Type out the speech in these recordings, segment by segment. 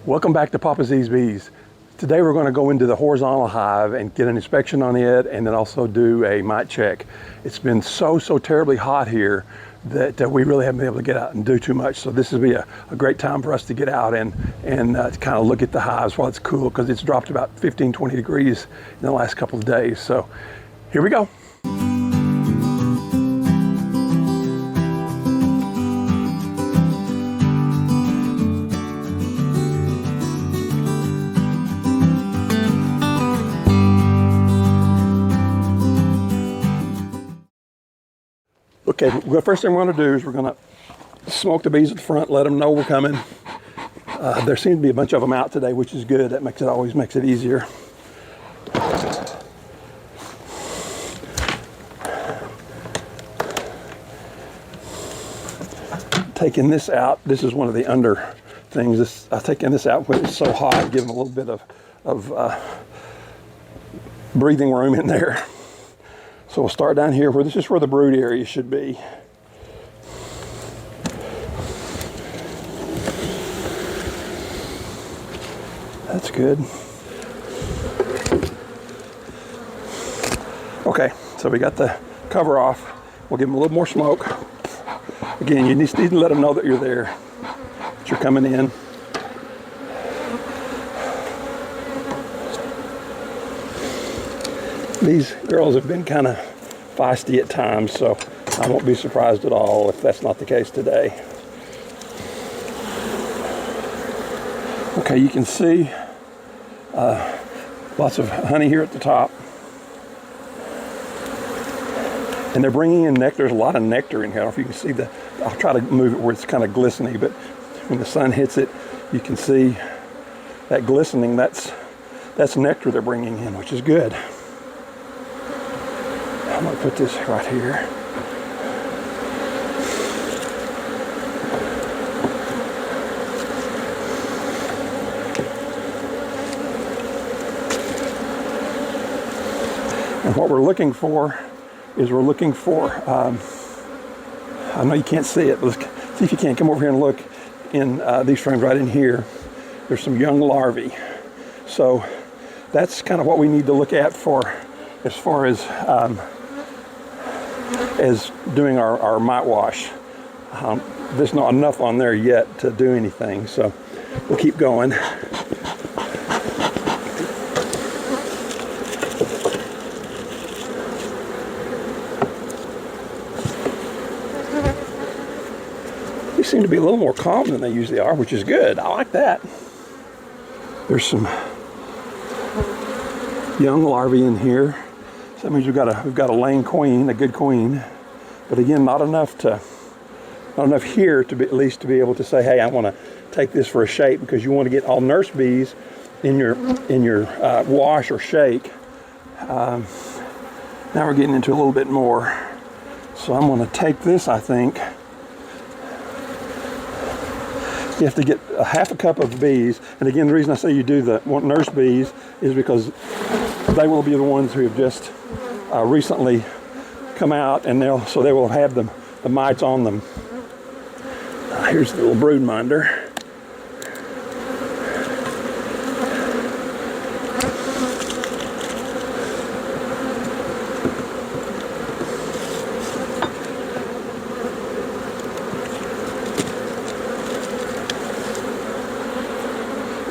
Welcome back to Papa Z's Bees. Today we're going to go into the horizontal hive and get an inspection on it, and then also do a mite check. It's been so terribly hot here that we really haven't been able to get out and do too much. So this will be a great time for us to get out and to kind of look at the hives while it's cool, because it's dropped about 15-20 degrees in the last couple of days. So here we go. Okay, the first thing we're going to do is we're going to smoke the bees at the front, let them know we're coming. There seems to be a bunch of them out today, which is good. That always makes it easier. Taking this out, this is one of the under things. Taking this out when it's so hot, give them a little bit of breathing room in there. So we'll start down here where this is where the brood area should be. That's good. Okay, so we got the cover off. We'll give them a little more smoke. Again, you need to let them know that you're there, that you're coming in. These girls have been kind of feisty at times, so I won't be surprised at all if that's not the case today. Okay, you can see lots of honey here at the top. And they're bringing in nectar. There's a lot of nectar in here. I don't know if you can see I'll try to move it where it's kind of glistening, but when the sun hits it, you can see that glistening. That's nectar they're bringing in, which is good. I'm going to put this right here. And what we're looking for is I know you can't see it, but let's see if you can come over here and look in these frames right in here. There's some young larvae. So that's kind of what we need to look at for as far as doing our mite wash. There's not enough on there yet to do anything, so we'll keep going. They seem to be a little more calm than they usually are, which is good. I like that. There's some young larvae in here. So that means we've got a laying queen, a good queen, but again, not enough here to be, at least to be able to say, hey, I want to take this for a shake, because you want to get all nurse bees in your wash or shake. Now we're getting into a little bit more. So I'm going to take this, I think. You have to get a half a cup of bees, and again, the reason I say you want nurse bees is because they will be the ones who have just recently come out, and they will have the mites on them. Here's the little brood minder.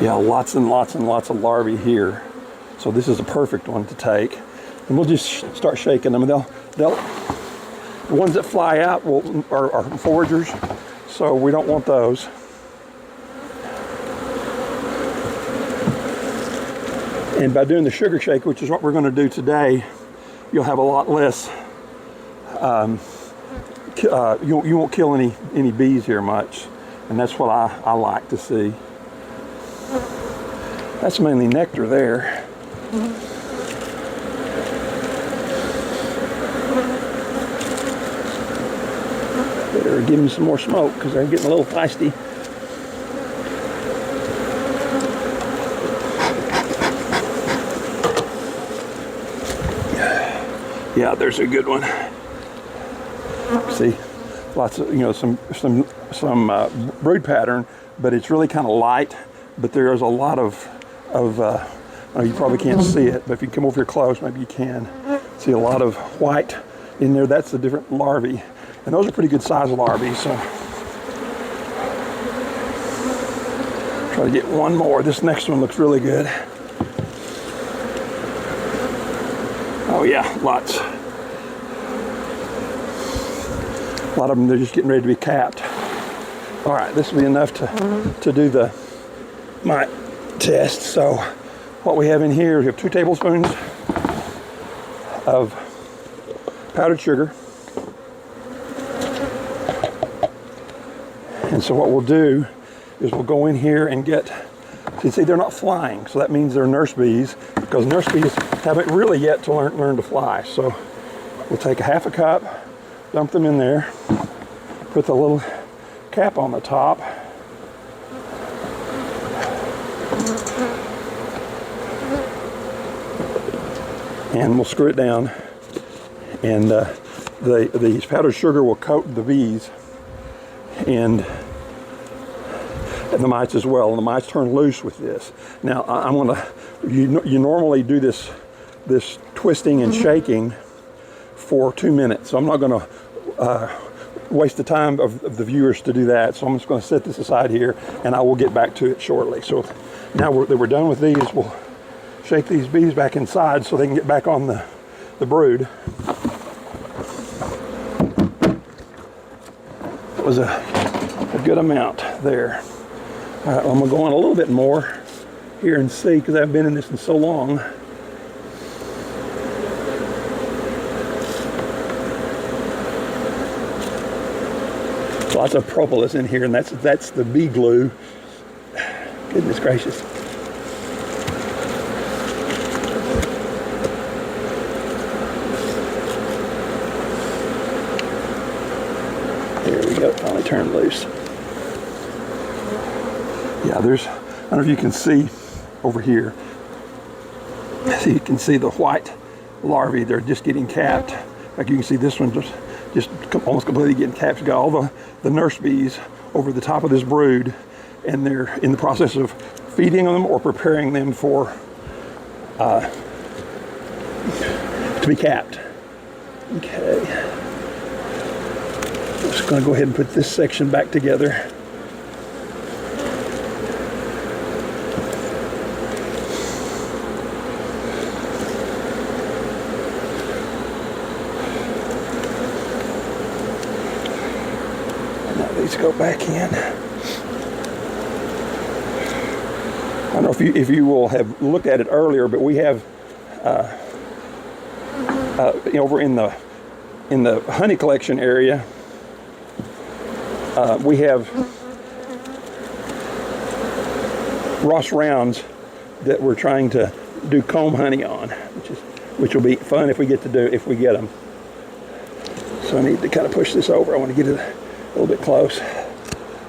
Yeah, lots and lots and lots of larvae here. So this is a perfect one to take. And we'll just start shaking them. The ones that fly out are foragers, so we don't want those. And by doing the sugar shake, which is what we're going to do today, you'll have a lot less. You won't kill any bees here much, and that's what I like to see. That's mainly nectar there. Better give them some more smoke because they're getting a little feisty. Yeah, there's a good one. See, lots of, some brood pattern, but it's really kind of light. but there is a lot of you probably can't see it, but if you come over here close, maybe you can see a lot of white in there. That's the different larvae, and those are pretty good size larvae. So try to get one more. This next one looks really good. Oh yeah, lots. A lot of them, they're just getting ready to be capped. All right, this will be enough to do the mite test. So what we have in here, we have 2 tablespoons of powdered sugar. And so what we'll do is we'll go in here and get, so you see they're not flying, so that means they're nurse bees, because nurse bees haven't really yet to learn to fly. So we'll take a half a cup, dump them in there, put the little cap on the top, and we'll screw it down, and the powdered sugar will coat the bees and the mites as well, and the mites turn loose with this. Now I'm gonna, you normally do this twisting and shaking for 2 minutes, so I'm not gonna waste the time of the viewers to do that. So I'm just going to set this aside here, and I will get back to it shortly. So now that we're done with these, we'll shake these bees back inside so they can get back on the brood. It was a good amount there. All right, well, I'm going to go on a little bit more here and see, because I've been in this in so long. Lots of propolis in here, and that's the bee glue. Goodness gracious. There we go, finally turned loose. Yeah, there's, I don't know if you can see over here. So you can see the white larvae, they're just getting capped. Like you can see this one just almost completely getting capped. You got all the nurse bees over the top of this brood, and they're in the process of feeding them or preparing them for to be capped. Okay, I'm just going to go ahead and put this section back together. These go back in. I don't know if you will have looked at it earlier, but we have over in the honey collection area, we have Ross rounds that we're trying to do comb honey on, which will be fun if we get them. So I need to kind of push this over. I want to get it a little bit close.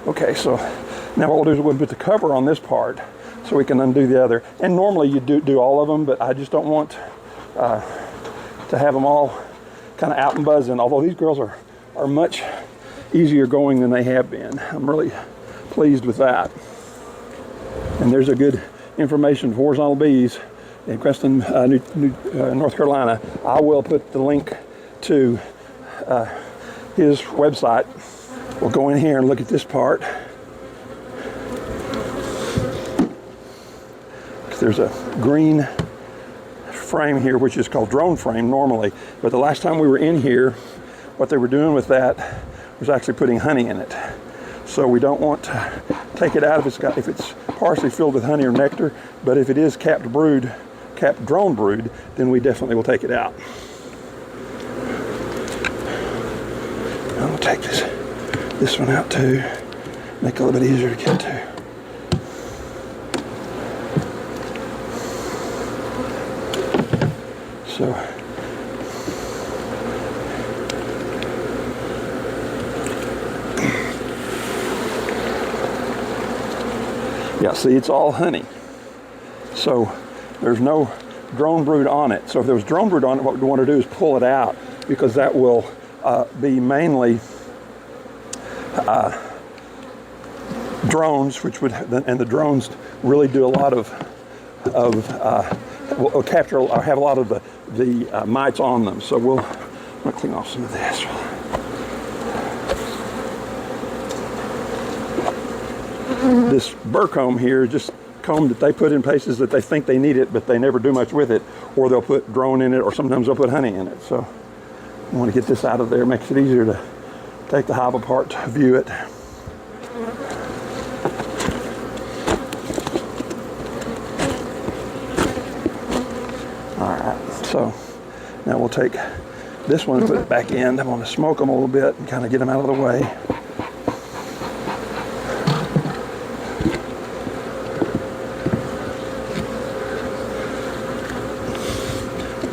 Okay, so now what we'll do is we'll put the cover on this part so we can undo the other. And normally you do all of them, but I just don't want to have them all kind of out and buzzing, although these girls are much easier going than they have been. I'm really pleased with that. And there's a good information for horizontal bees in Creston, North Carolina. I will put the link to his website. We'll go in here and look at this part. There's a green frame here, which is called drone frame normally, but the last time we were in here, what they were doing with that was actually putting honey in it. So we don't want to take it out if it's partially filled with honey or nectar, but if it is capped drone brood, then we definitely will take it out. I'm gonna take this one out too, make it a little bit easier to get to. So yeah, see, it's all honey. So there's no drone brood on it. So if there was drone brood on it, what we want to do is pull it out, because that will be mainly drones, which would, and the drones really do a lot of will capture or have a lot of the mites on them. So we'll clean off some of this. This burr comb here is just comb that they put in places that they think they need it, but they never do much with it, or they'll put drone in it, or sometimes they'll put honey in it. So I want to get this out of there. It makes it easier to take the hive apart to view it. All right, so now we'll take this one and put it back in. I'm going to smoke them a little bit and kind of get them out of the way.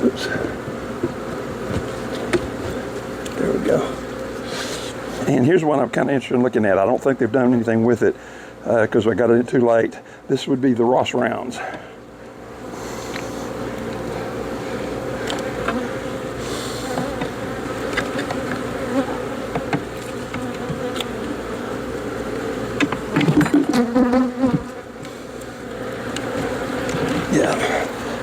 Oops. There we go. And here's one I'm kind of interested in looking at. I don't think they've done anything with it because I got it too late. This would be the Ross rounds.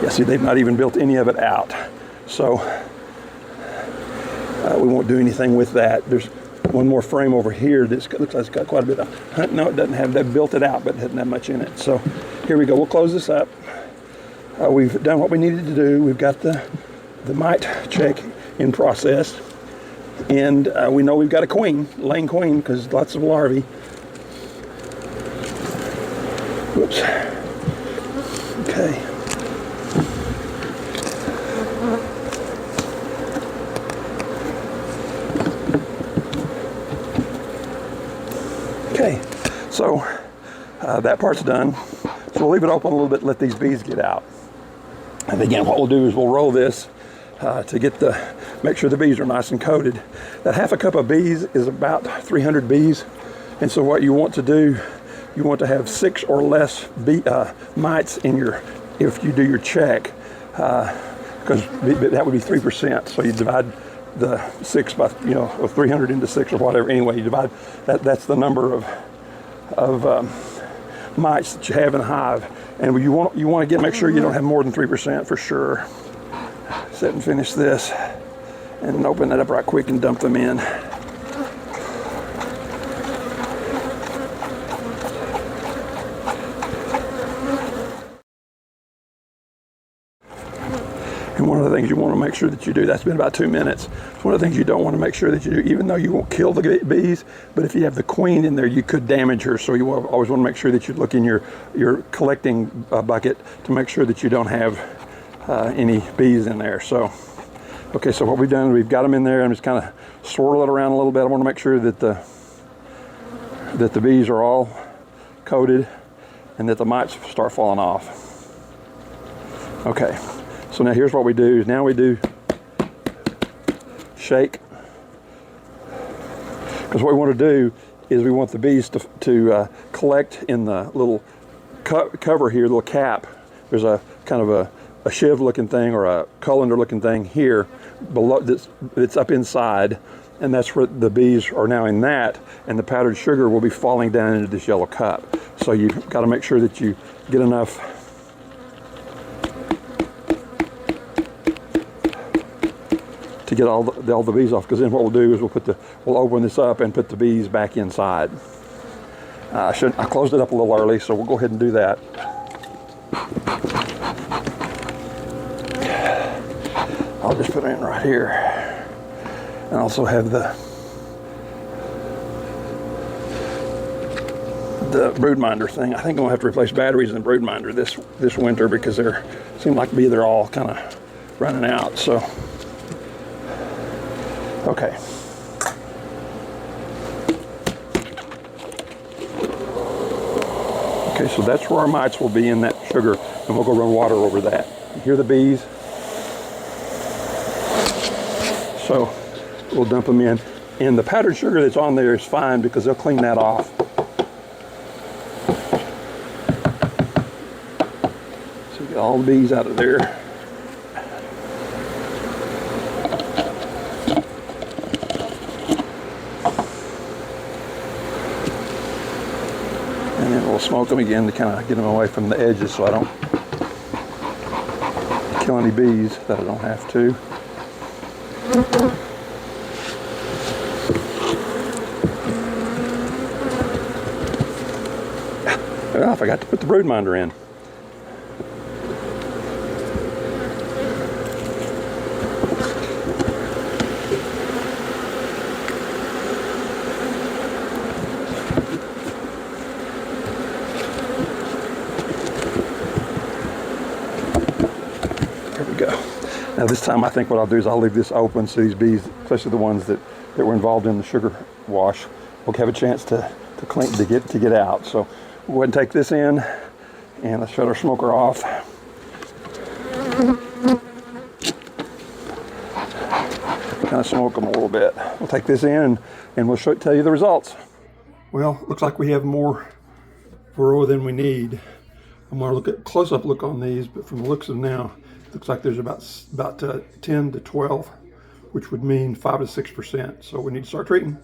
Yeah, see, they've not even built any of it out. So we won't do anything with that. There's one more frame over here that looks like it's got quite a bit of, no, it doesn't have, they've built it out, but it doesn't have much in it. So here we go, we'll close this up. We've done what we needed to do. We've got the mite check in process. And we know we've got a queen, laying queen, because lots of larvae. Whoops. Okay. Okay, so that part's done. So we'll leave it open a little bit, let these bees get out. And again, what we'll do is we'll roll this to get make sure the bees are nice and coated. That half a cup of bees is about 300 bees. And so what you want to do, you want to have 6 or less mites in if you do your check, because that would be 3%. So you divide the 6 by, of 300 into 6 or whatever. Anyway, you divide that's the number of mites that you have in a hive. And you want to make sure you don't have more than 3% for sure. Set and finish this and open that up right quick and dump them in. And one of the things you want to make sure that you do, that's been about 2 minutes. One of the things you don't want to make sure that you do, even though you won't kill the bees, but if you have the queen in there, you could damage her. So you always want to make sure that you look in your collecting bucket to make sure that you don't have any bees in there. So, okay, so what we've done, we've got them in there. I'm just kind of swirl it around a little bit. I want to make sure that the bees are all coated and that the mites start falling off. Okay. So now here's what we do. Now we do shake. Because what we want to do is we want the bees to collect in the little cover here, little cap. There's a kind of a shiv looking thing or a colander looking thing here below that's up inside. And that's where the bees are now in that. And the powdered sugar will be falling down into this yellow cup. So you've got to make sure that you get enough to get all the bees off, because then what we'll do is we'll open this up and put the bees back inside. I closed it up a little early, so we'll go ahead and do that. I'll just put it in right here, and also have the broodminder thing. I think I'm gonna have to replace batteries in the broodminder this winter because they're all kind of running out. So. Okay. Okay, so that's where our mites will be in that sugar, and we'll go run water over that. You hear the bees? So we'll dump them in. And the powdered sugar that's on there is fine because they'll clean that off. So get all the bees out of there. smoke them again to kind of get them away from the edges so I don't kill any bees that I don't have to. Oh, I forgot to put the broodminder in. There we go. Now this time I think what I'll do is I'll leave this open so these bees, especially the ones that were involved in the sugar wash, will have a chance to clean, to get out. So we'll go ahead and take this in and let's shut our smoker off. Kind of smoke them a little bit. We'll take this in and we'll tell you the results. Well, looks like we have more Varroa than we need. I'm going to look at close-up look on these, but from the looks of now, it looks like there's about 10 to 12, which would mean 5 to 6%. So we need to start treating.